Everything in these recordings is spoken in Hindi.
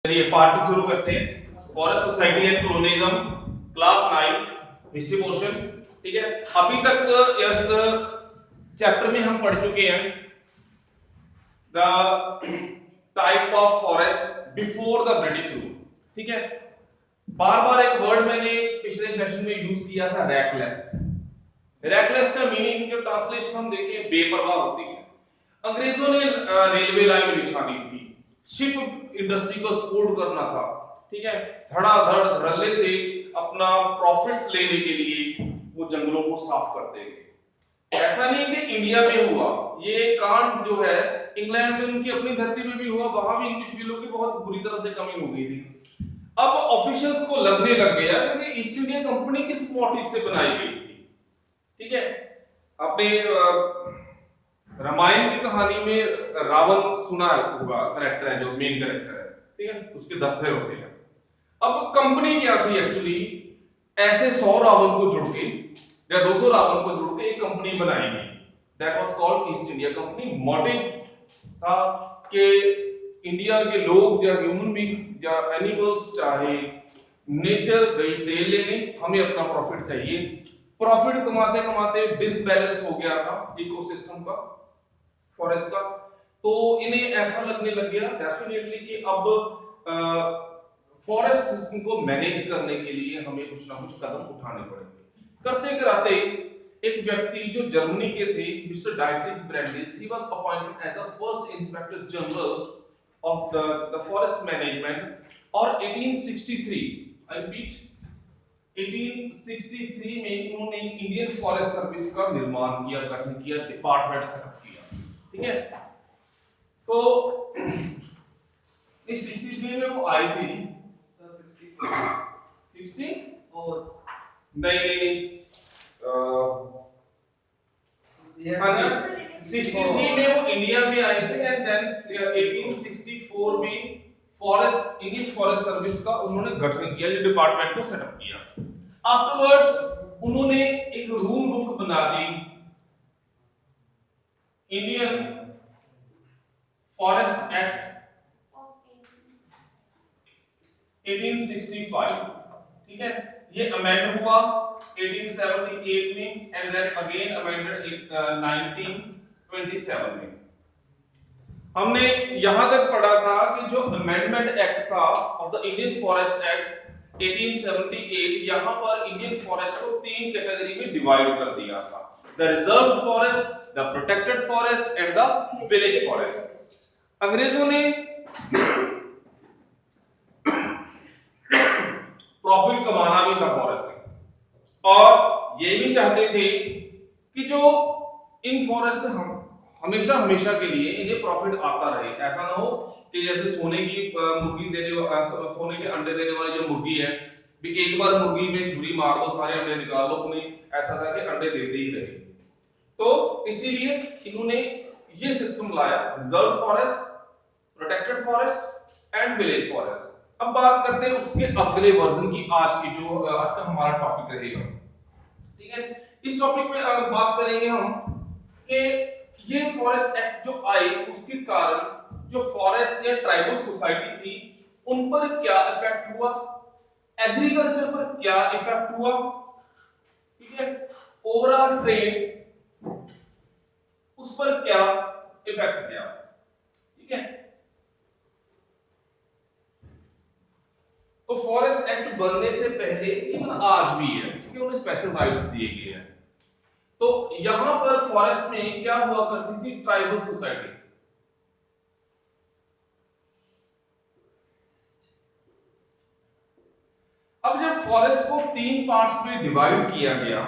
चलिए पार्ट शुरू करते हैं। Forest society and colonialism, class 9, history portion. ठीक है, अभी तक इस चैप्टर में हम पढ़ चुके हैं the type of forest before the British rule. ठीक है, बार बार एक वर्ड मैंने पिछले सेशन में यूज किया था, रैकलेस। रैकलेस का मीनिंग जो ट्रांसलेशन हम देखें बेपरवाह होती है। अंग्रेजों ने रेलवे लाइन बिछा दी थी, शिप इंडस्ट्री को सपोर्ट करना था। ठीक है, धड़ाधड़ धड़ल्ले से अपना प्रॉफिट लेने के लिए वो जंगलों को साफ करते गए। ऐसा नहीं कि इंडिया में हुआ, ये कांड जो है इंग्लैंड में उनकी अपनी धरती में भी हुआ, वहां भी इंग्लिश बिलों की बहुत बुरी तरह से कमी हो गई थी। अब ऑफिशियल्स को लगने लग गया कि ईस्ट इंडिया कंपनी किस मोटिव से बनाई गई थी। ठीक है, आपने रामायण की कहानी में रावण सुना होगा, करेक्टर है जो मेन करेक्टर है। ठीक है, उसके 10 सिर होते हैं। अब कंपनी क्या थी एक्चुअली, ऐसे 100 रावण को जुड़ के या 200 रावण को जुड़ के एक कंपनी बनाई गई, that was called east India company. Motive था कि इंडिया के लोग या ह्यूमन बीइंग या एनिमल्स चाहे नेचर गई तेल लेने, हमें अपना प्रॉफिट चाहिए। प्रॉफिट कमाते कमाते डिसबैलेंस हो गया था इकोसिस्टम का, फॉरेस्ट का। तो इन्हें ऐसा लगने लग गया डेफिनेटली कि अब फॉरेस्ट सिस्टम को मैनेज करने के लिए हमें कुछ ना कुछ कदम उठाने पड़ेंगे। करते कराते एक व्यक्ति जो जर्मनी के थे, Mister Dietrich Brandis, he was appointed as the first inspector general of the forest management. और 1863, आई रिपीट 1863 में उन्होंने इंडियन फॉरेस्ट सर्विस का निर्माण किया, गठन किया, डिपार्टमेंट सेटअप किया। ठीक है, तो इस 63 में वो आई थी, 60 और नहीं हाँ जी, 63 में वो इंडिया में आए थे एंड देन 1864 में फॉरेस्ट इंडियन फॉरेस्ट सर्विस का उन्होंने गठन किया, जो डिपार्टमेंट को सेटअप किया। आफ्टरवर्ड्स उन्होंने एक रूल बुक बना दी, इंडियन फॉरेस्ट एक्ट 1865। ठीक है, ये अमेंड हुआ 1878 में एंड देन अगेन अमेंडेड 1927 में। हमने यहां तक पढ़ा था कि जो अमेंडमेंट एक्ट था of the Indian forest act 1878, यहां पर इंडियन फॉरेस्ट को 3 कैटेगरी में डिवाइड कर दिया था, the reserve forest, the protected forest and the village forest. अंग्रेजों ने प्रॉफिट कमाना भी था फॉरेस्ट से, और ये भी चाहते थे कि जो इन फॉरेस्ट से हम हमेशा के लिए इन्हें प्रॉफिट आता रहे। ऐसा ना हो कि जैसे सोने की मुर्गी देने, सोने के अंडे देने वाली जो मुर्गी है, भी एक बार मुर्गी में छुरी मार दो, सारे अंडे निकाल लो, उन्हें ऐसा था कि अंडे देते ही रहे। तो इसीलिए इन्होंने ये सिस्टम लाया, reserve forest, protected forest and village forest. अब बात करते हैं उसके अगले वर्जन की, आज की जो आज का हमारा टॉपिक रहेगा। ठीक है, इस टॉपिक में बात करेंगे हम कि ये फॉरेस्ट एक्ट जो आई उसके कारण जो फॉरेस्ट या ट्राइबल सोसाइटी थी उन पर क्या इफेक्ट हुआ, एग्रीकल्चर पर क्या इफेक्ट हुआ। ठीक है, ओवरऑल ट्रेड उस पर क्या इफेक्ट किया। ठीक है, तो फॉरेस्ट एक्ट बनने से पहले, इवन आज भी है, ठीक है, उन्हें स्पेशल राइट्स दिए गए हैं। तो यहां पर फॉरेस्ट में क्या हुआ करती थी, ट्राइबल सोसाइटीज। अब जब फॉरेस्ट को 3 पार्ट्स में डिवाइड किया गया,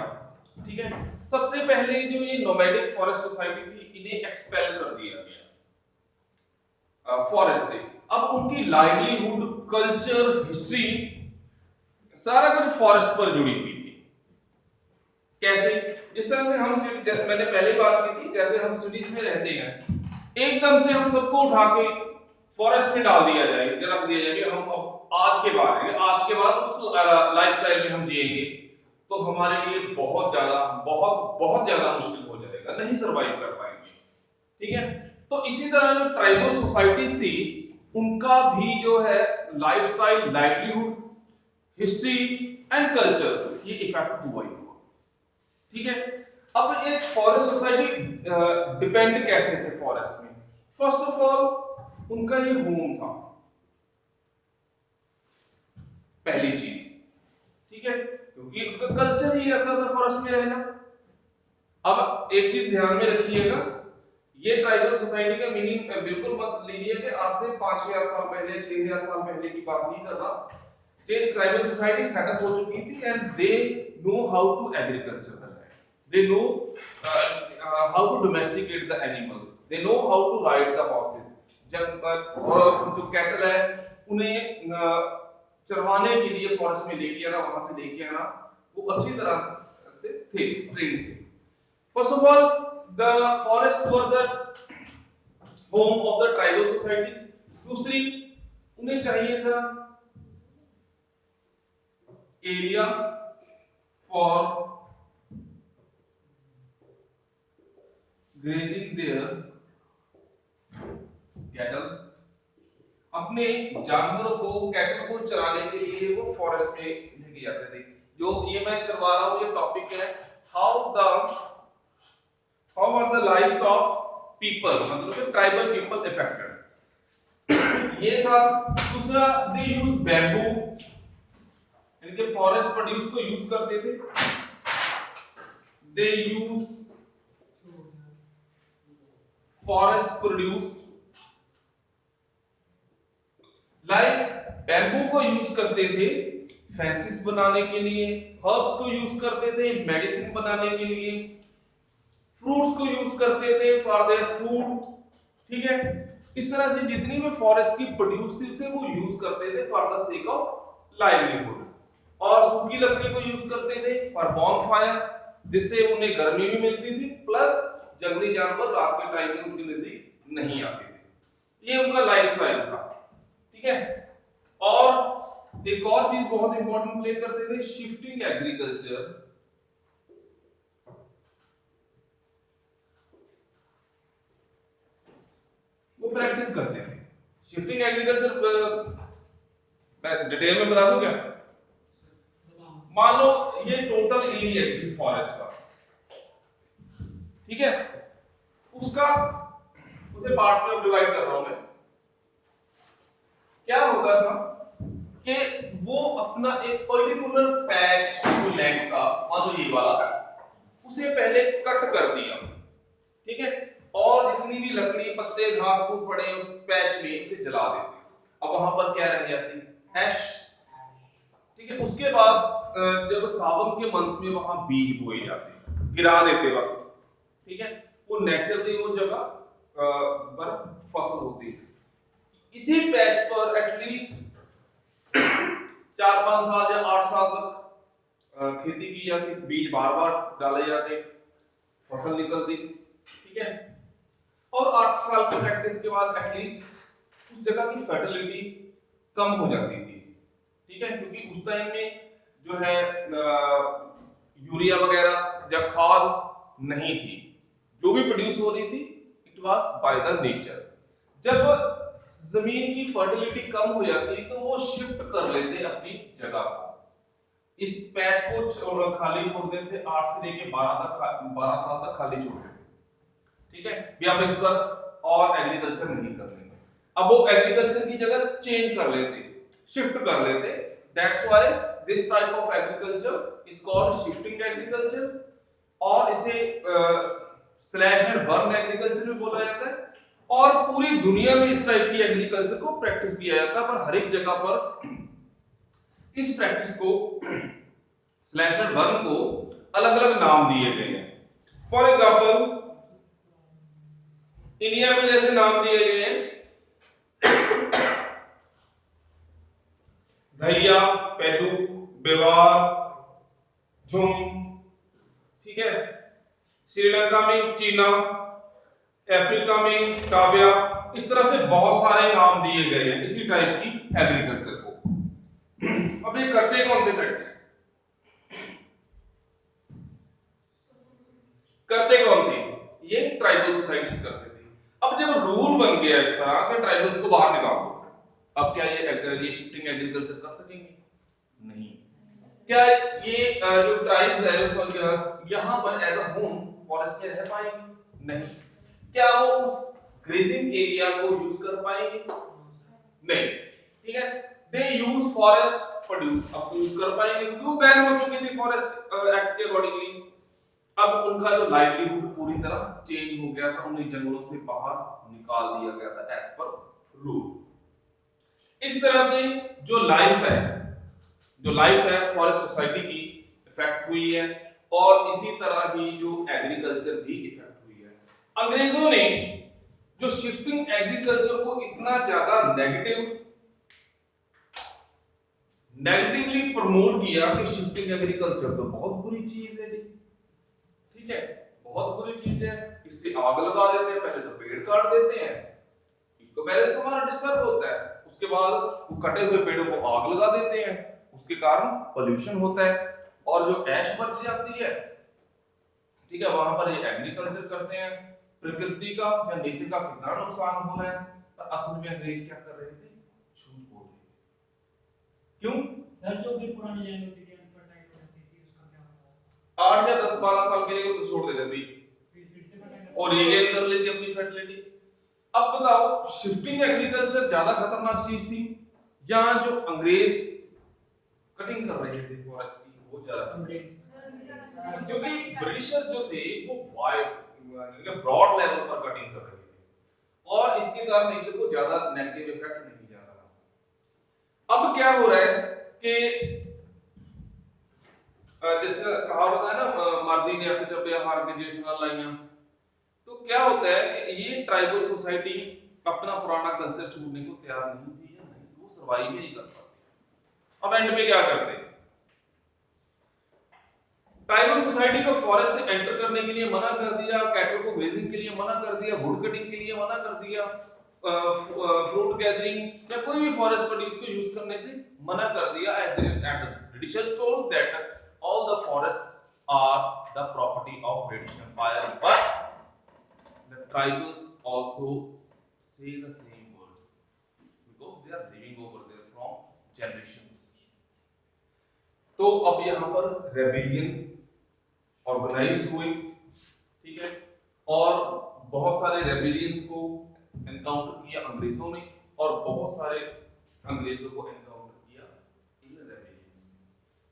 ठीक है, सबसे पहले जो ये नोमैडिक फॉरेस्ट सोसाइटी थी, इन्हें एक्सपेल कर दिया गया फॉरेस्ट से। अब उनकी लाइवलीहुड, कल्चर, हिस्ट्री सारा कुछ फॉरेस्ट पर जुड़ी हुई थी। कैसे? जिस तरह से हम मैंने पहले बात की थी, जैसे हम सिटीज में रहते हैं, एकदम से हम सबको उठा के फॉरेस्ट में डाल दिया जाएगा, रख दिया जाएगा, हम अब आज के बाद उस लाइफस्टाइल में हम जिएंगे तो हमारे लिए बहुत ज्यादा मुश्किल हो जाएगा, नहीं सरवाइव कर पाएंगे। ठीक है, तो इसी तरह जो ट्राइबल सोसाइटीज थी उनका भी जो है lifestyle, livelihood, history and culture ये इफेक्ट हुआ ही हुआ। ठीक है, अब एक फॉरेस्ट सोसाइटी डिपेंड कैसे थे फॉरेस्ट में? फर्स्ट ऑफ ऑल उनका ये होम था, पहली चीज। ठीक है, क्योंकि उनका कल्चर ही ऐसा था फॉरेस्ट में रहना। अब एक चीज ध्यान में रखिएगा, ये ट्राइबल सोसाइटी का मीनिंग बिल्कुल मत लीजिए कि आज से 5000 साल पहले, 6000 साल पहले की बात नहीं कर रहा। ये ट्राइबल सोसाइटी सेटअप हो चुकी थी and they know how to agriculture the land, they know how to domesticate the animal, they know how to ride the horses. जब जो कैटल है उन्हें चरवाने के लिए फॉरेस्ट में लेके आना, वहां से लेके आना, वो अच्छी तरह से थे, ट्रेन थे। First of all the forests were the home of the tribal societies. दूसरी, उन्हें चाहिए था area for grazing their cattle. अपने जानवरों को, कैटल को चराने के लिए वो फॉरेस्ट में लेके जाते थे। जो ये मैं करवा रहा हूं, ये टॉपिक है how are the lives of people, मतलब ट्राइबल पीपल अफेक्टेड। ये था। दूसरा, दे यूज बैम्बू, इनके फॉरेस्ट प्रोड्यूस को यूज करते थे। They use forest produce, like bamboo को यूज करते थे फेंसिस बनाने के लिए, हर्ब्स को यूज करते थे मेडिसिन बनाने के लिए, फ्रूट्स को यूज करते थे फॉर देयर फूड। ठीक है, इस तरह से जितनी भी फॉरेस्ट की प्रोड्यूस थी उसे वो यूज करते थे for the sake of livelihood. और सूखी लकड़ी को यूज करते थे फॉर बॉन फायर, जिससे उन्हें गर्मी भी मिलती थी, प्लस जंगली जानवर रात के टाइम में उनके नजदीक नहीं आते थे। ये उनका लाइफस्टाइल था। ठीक है, और एक और चीज बहुत इंपॉर्टेंट प्ले करते थे, शिफ्टिंग एग्रीकल्चर। वो प्रैक्टिस करते हैं। शिफ्टिंग एग्रीकल्चर मैं डिटेल में बता दूं क्या? मान लो ये टोटल एरिया किसी फॉरेस्ट का, ठीक है, उसका उसे पार्ट्स में डिवाइड कर रहा हूं मैं। क्या होता था कि वो अपना एक पर्टिकुलर पैच लैंड का, मान लो ये वाला, उसे पहले कट कर दिया। ठीक है, और जितनी भी लकड़ी, पत्ते, घास फूस पड़े उस पैच में उसे जला देते। अब वहां पर क्या रह जाती? ऐश। ठीक है, उसके बाद जब सावन के मंथ में वहां बीज बोए जाते, गिरा देते बस। ठीक है, वो नेचुरली वो जगह पर फसल होती है। इसी पैच पर एटलीस्ट 4-5 साल या 8 साल तक खेती की जाती, बीज बार बार डाले जाते, फसल निकलती। ठीक है, और 8 साल की प्रैक्टिस के बाद एटलीस्ट उस जगह की फर्टिलिटी कम हो जाती थी। ठीक है, क्योंकि उस टाइम में जो है यूरिया वगैरह या खाद नहीं थी, जो भी प्रोड्यूस हो रही थी it was by the nature. जब जमीन की फर्टिलिटी कम हो जाती तो वो शिफ्ट कर लेते अपनी जगह को, इस पैच को खाली छोड़ देते, 8 से लेके 12 साल तक खाली छोड़ देते। ठीक है, भी आप इस पर और एग्रीकल्चर नहीं कर लेंगे। अब वो एग्रीकल्चर की जगह चेंज कर लेते, शिफ्ट कर लेते। That's why this type of agriculture is called shifting agriculture, और इसे स्लैश एंड बर्न एग्रीकल्चर भी बोला जाता है। और पूरी दुनिया में इस टाइप की एग्रीकल्चर को प्रैक्टिस किया जाता है, पर हर एक जगह पर इस प्रैक्टिस को, स्लैश एंड बर्न को, अलग अलग नाम दिए गए हैं। फॉर एग्जाम्पल इंडिया में जैसे नाम दिए गए हैं धैया, पेडू, बेवार, झुम। ठीक है, श्रीलंका में चीना, अफ्रीका में काव्या, इस तरह से बहुत सारे नाम दिए गए हैं इसी टाइप की एग्रीकल्चर को। अब ये करते कौन थे प्रैक्टिस? करते कौन थे? ये ट्राइबल सोसाइटीज करते थे। अब जब रूल बन गया इस तरह कि ट्राइबल्स को बाहर निकाल दो, अब क्या ये शिफ्टिंग एग्रीकल्चर कर सकेंगे? नहीं। क्या ये जो ट्राइब्स है यहाँ पर एज अ होम फॉरेस्ट में रह पाएंगे? नहीं। क्या वो उस ग्रेजिंग एरिया को यूज कर पाएंगे? नहीं। ठीक है, दे यूज फॉरेस्ट प्रोड्यूस, अब यूज कर पाएंगे क्योंकि वो बैन हो चुकी थी फॉरेस्ट एक्ट के अकॉर्डिंगली। अब उनका जो लाइवलीहुड पूरी तरह चेंज हो गया था, उन्हें जंगलों से बाहर निकाल दिया गया था एज पर रूल। इस तरह से जो लाइफ है फॉरेस्ट सोसाइटी की इफेक्ट हुई है, और इसी तरह ही जो एग्रीकल्चर भी इफेक्ट हुई है। अंग्रेजों ने जो शिफ्टिंग एग्रीकल्चर को इतना ज्यादा नेगेटिवली प्रमोट किया कि शिफ्टिंग एग्रीकल्चर तो बहुत बुरी चीज है जी, ठीक है, बहुत बुरी चीज है, इससे आग लगा देते हैं, पहले तो पेड़ काट देते हैं, इको बैलेंस हमारा डिस्टर्ब होता है, उसके बाद वो कटे हुए पेड़ों को आग लगा देते हैं, उसके कारण पोल्यूशन होता है, और जो ऐश बच जाती है, ठीक है, वहां पर ये एग्रीकल्चर करते हैं, प्रकृति का या नेचर का कितना नुकसान हो रहा है, पर असल में अंग्रेज क्या कर रहे थे? झूठ बोल रहे थे। क्यों सर? जो फिर पुरानी लैंड होती थी, अनफर्टाइल होती थी, उसका क्या होता? 8 या 10 12 साल के लिए तो छोड़ देते थे फिर से फर्टाइल और रिगेन कर लेती अपनी फर्टिलिटी। अब बताओ, शिफ्टिंग एग्रीकल्चर ज्यादा खतरनाक चीज थी या जो अंग्रेज कटिंग कर रहे थे फॉरेस्ट की वो ज्यादा? क्योंकि ब्रिटिशर जो थे वो वाइड ब्रॉड लेवल पर कटिंग कर रहे थे और इसके कारण नेचर को ज्यादा नेगेटिव इफेक्ट नहीं जा रहा। अब क्या हो रहा है कि जैसे कहावत है ना, मर्दी ने अख चबे हार के जेठ ना लाइयां, तो क्या होता है कि ये ट्राइबल सोसाइटी अपना पुराना कल्चर छोड़ने को तैयार नहीं थी, या नहीं वो सर्वाइव ही नहीं कर पाती। अब एंड में क्या करते हैं? ट्राइबल सोसाइटी को फॉरेस्ट से एंटर करने के लिए मना कर दिया, कैटल को ग्रेजिंग के लिए मना कर दिया, वुड कटिंग के लिए मना कर दिया, फ्रूट गैदरिंग या कोई भी फॉरेस्ट प्रोड्यूस को यूज करने से मना कर दिया। And Britishers told that all the forests are the property of British empire, but the tribals also say the same words because they are living over there from generations। तो अब यहाँ पर रेबेलियन ऑर्गेनाइज हुई, ठीक है, और बहुत सारे रेबेलियंस को एनकाउंटर किया अंग्रेजों ने और बहुत सारे अंग्रेजों को एनकाउंटर किया इन रेबेलियंस,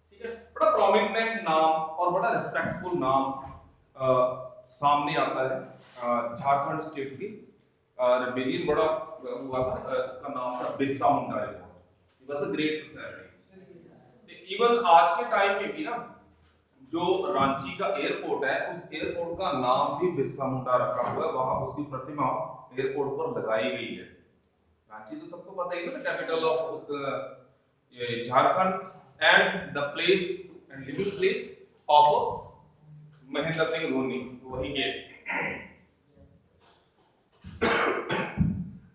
ठीक है। बड़ा प्रोमिनेंट नाम और बड़ा रिस्पेक्टफुल नाम सामने आता है झारखंड स्टेट की रेबेलियन बड़ा हुआ था, उसका नाम था Birsa Munda revolt. He was a great personality. Even आज के टाइम में भी ना जो रांची का एयरपोर्ट है, उस एयरपोर्ट का नाम भी बिरसा मुंडा रखा हुआ है, वहां उसकी प्रतिमा एयरपोर्ट पर लगाई गई है। रांची तो सबको पता ही है ना, capital of Jharkhand and the place and living place of Mahendra Singh Dhoni, वही केस।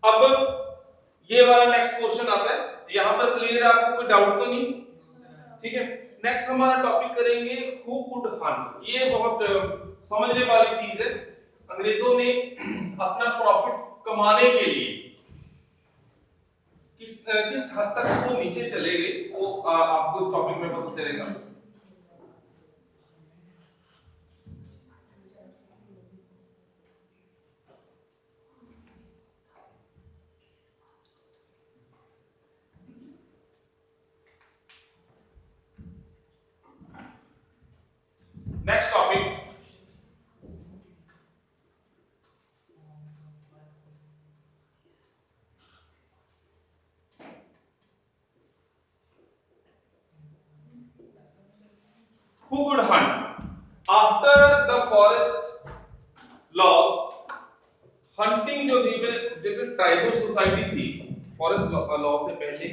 अब ये वाला नेक्स्ट क्वेश्चन आता है, यहां पर क्लियर है आपको, कोई डाउट तो नहीं? ठीक है, नेक्स्ट हमारा टॉपिक करेंगे हु कुड हंट। ये बहुत समझने वाली चीज है। अंग्रेजों ने अपना प्रॉफिट कमाने के लिए किस हद तक वो नीचे चले गए, वो आपको इस टॉपिक में पता चलेगा। Next topic, who could hunt after the forest laws? Hunting जो थी, जैसे ट्राइबल सोसाइटी थी, फॉरेस्ट लॉ से पहले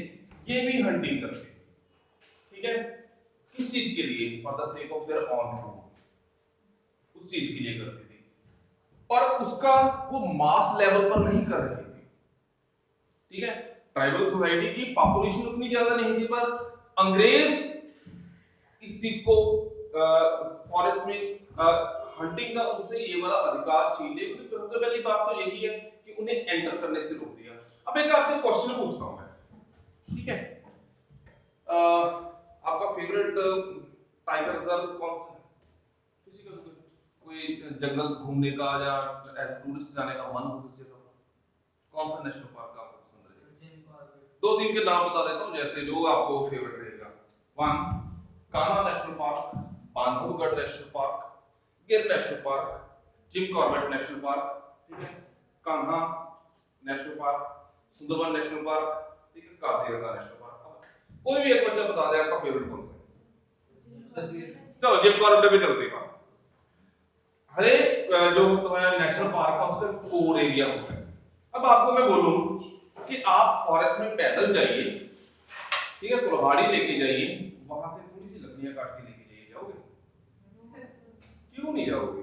ये भी हंटिंग करते, ठीक है, किस चीज के लिए? For the sake of their own food, उस चीज के लिए करते थे, और उसका वो मास लेवल पर नहीं कर रहे थे, ठीक है। ट्राइबल सोसाइटी की पॉपुलेशन उतनी ज्यादा नहीं थी, पर अंग्रेज इस चीज को फॉरेस्ट में हंटिंग का उनसे ये वाला अधिकार छीन लिया। क्योंकि सबसे पहली बात तो यही है कि उन्हें एंटर करने से रोक दिया। अब एक आपसे क्वेश्चन पूछता हूं मैं, ठीक है। आपका फेवरेट टाइगर रिजर्व कौन सा है? किसी का भी कोई जंगल घूमने का या एज टूरिस्ट जाने का मन हो किसी जगह, कौन सा नेशनल पार्क आपको पसंद है? दो तीन के नाम बता देता हूँ जैसे जो आपको फेवरेट रहेगा। 1 Kanha national park, Bandhavgarh national park, Gir national park, Jim Corbett national park, ठीक है, Kanha national park, Sundarban national park, ठीक है, काजीरंगा नेशनल पार्क। कोई भी एक बच्चा बता दे आपका फेवरेट कौन सा है। चलो जिम कॉर्बेट भी चलते हैं। हर एक जो नेशनल पार्क का उसका कोर एरिया होता है। अब आपको मैं बोलूं कि आप फॉरेस्ट में पैदल जाइए, ठीक है, कुल्हाड़ी लेके जाइए, वहां से थोड़ी सी लकड़ियां काट के लेके जाइए, जाओगे? क्यों नहीं जाओगे?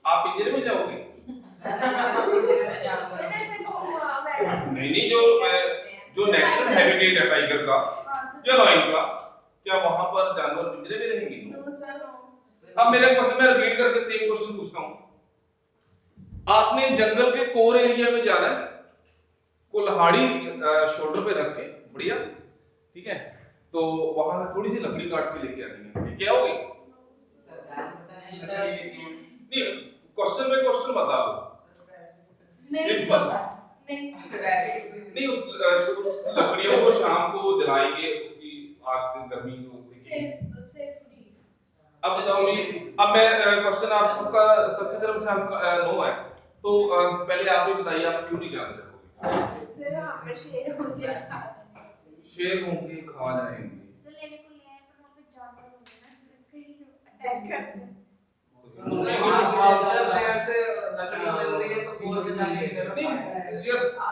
आप पिंजरे में जाओगे? नहीं, जो नेचुरल हैबिटेट है टाइगर का या लायन का, क्या वहां पर जानवर पिंजरे में रहेंगे? अब मेरा क्वेश्चन मैं रिपीट करके सेम क्वेश्चन पूछता हूं। आपने जंगल के कोर एरिया में जाना है, कुल्हाड़ी शोल्डर पे रख के बढ़िया, ठीक है, तो वहां से थोड़ी सी लकड़ी काट के लेके आनी है, क्या होगी? नहीं, क्वेश्चन में क्वेश्चन बता दो। नहीं, उस लकड़ियों को शाम को जलाएंगे, उसकी आग गर्मी से। अब बताओ अब मैं क्वेश्चन आप सबकी तरफ से आंसर नो है, तो पहले आप ही बताइए आप क्यों नहीं जाना चाहोगे? सर वहाँ पर शेर होंगे, शेर होंगे, खा जाएंगे। सर लेने को ले आए पर वहाँ पे जानवर होंगे ना, कहीं अटैक करते हैं।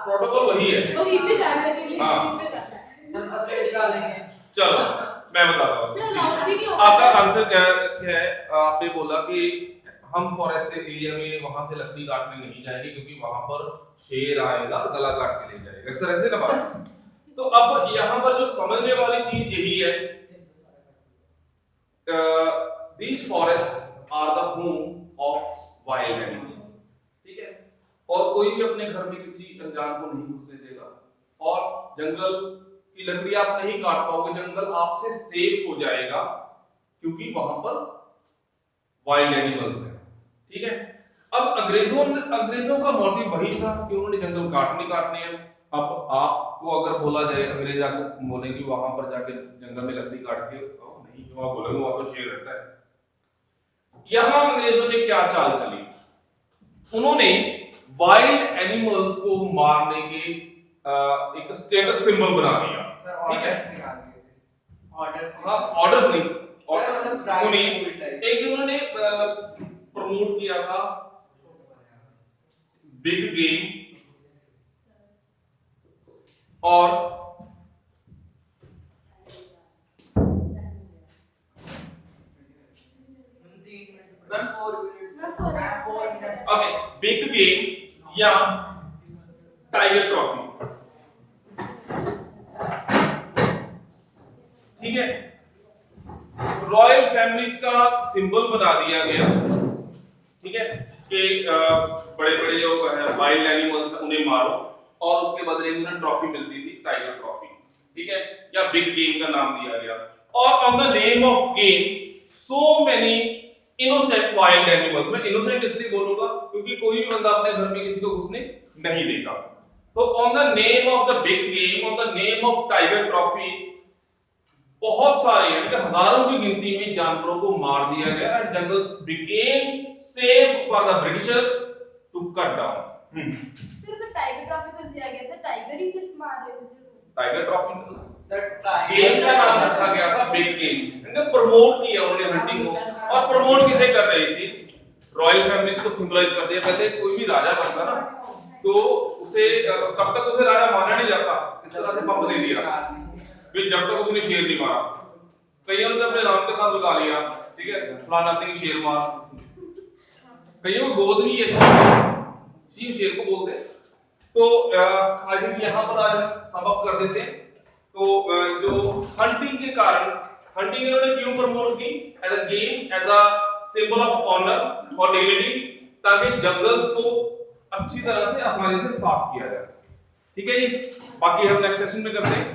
प्रोटोकॉल वही है, वहीं पे जाने के लिए हाँ। वहीं पे जाना है। चलो मैं बताता हूँ सर लाउड भी नहीं होगा। आपका आंसर क्या है। आपने बोला कि हम फॉरेस्ट एरिया में वहां से लकड़ी काटने नहीं जाएंगे क्योंकि वहां पर शेर आएगा, गला काट के ले जाएगा, इस तरह से ना बात। तो अब यहाँ पर जो समझने वाली चीज यही है, these forests are the home of wild animals, ठीक है, और कोई भी अपने घर में किसी अनजान को नहीं घुसने देगा, और जंगल की लकड़ी आप नहीं काट पाओगे, जंगल आपसे सेफ हो जाएगा क्योंकि वहां पर वाइल्ड एनिमल्स हैं, ठीक है। अब अंग्रेजों का मोटिव वही था कि उन्होंने जंगल काटने हैं। अब आपको अगर बोला जाए, अंग्रेज आकर बोले कि वहां पर जाके जंगल में लकड़ी काट के नहीं, जो आप बोलोगे वहां तो शेर रहता है। यहां अंग्रेजों ने क्या चाल चली, उन्होंने वाइल्ड एनिमल्स को मारने के एक स्टेटस सिंबल बना दिया, ठीक है। हाँ, ऑर्डर्स नहीं, सुनिए, एक उन्होंने प्रमोट किया था बिग गेम और ओके, बिग गेम या टाइगर ट्रॉफी, ठीक है। रॉयल फैमिलीज का सिंबल बना दिया गया, ठीक है, कि बड़े-बड़े जो वाइल्ड एनिमल्स उन्हें मारो और उसके बदले में उन्हें ट्रॉफी मिलती थी, टाइगर ट्रॉफी, ठीक है, या बिग गेम का नाम दिया गया। और on the name of game so many innocent wild animals, मैं इनोसेंट इसलिए बोलूंगा क्योंकि कोई भी बंदा अपने घर में किसी को घुसने नहीं देगा। तो on the name of the big game, on the name of tiger trophy, बहुत सारे यानी कि हजारों की गिनती में जानवरों को मार दिया गया and jungles became safe for the Britishers to cut down. सिर्फ टाइगर ट्रॉफी को दिया गया, सर टाइगर ही सिर्फ मार रहे थे सिर्फ। टाइगर ट्रॉफी गेम का नाम रखा गया था बिग गेम, इन्होंने प्रमोट किया उन्होंने हंटिंग को, और प्रमोट किसे कर रही थी, रॉयल फैमिलीज को सिंबलाइज कर दिया। पहले कोई भी राजा बनता ना तो उसे तब तक उसे राजा माना नहीं जाता, इस तरह से पंप दे दिया फिर जब तक उसने शेर नहीं मारा। कईयों ने अपने नाम के साथ लगा लिया, ठीक है, फलाना सिंह शेर मार, कईयों को गोद भी है शेर को बोलते। तो आई थिंक यहाँ पर आज सबक कर देते हैं। तो जो हंटिंग के कारण, हंटिंग इन्होंने क्यों प्रमोट की as a game, as a symbol of honour और डिग्निटी, ताकि जंगल्स को अच्छी तरह से आसानी से साफ किया जा सके। ठीक है जी, बाकी हम नेक्स्ट सेशन में करते हैं।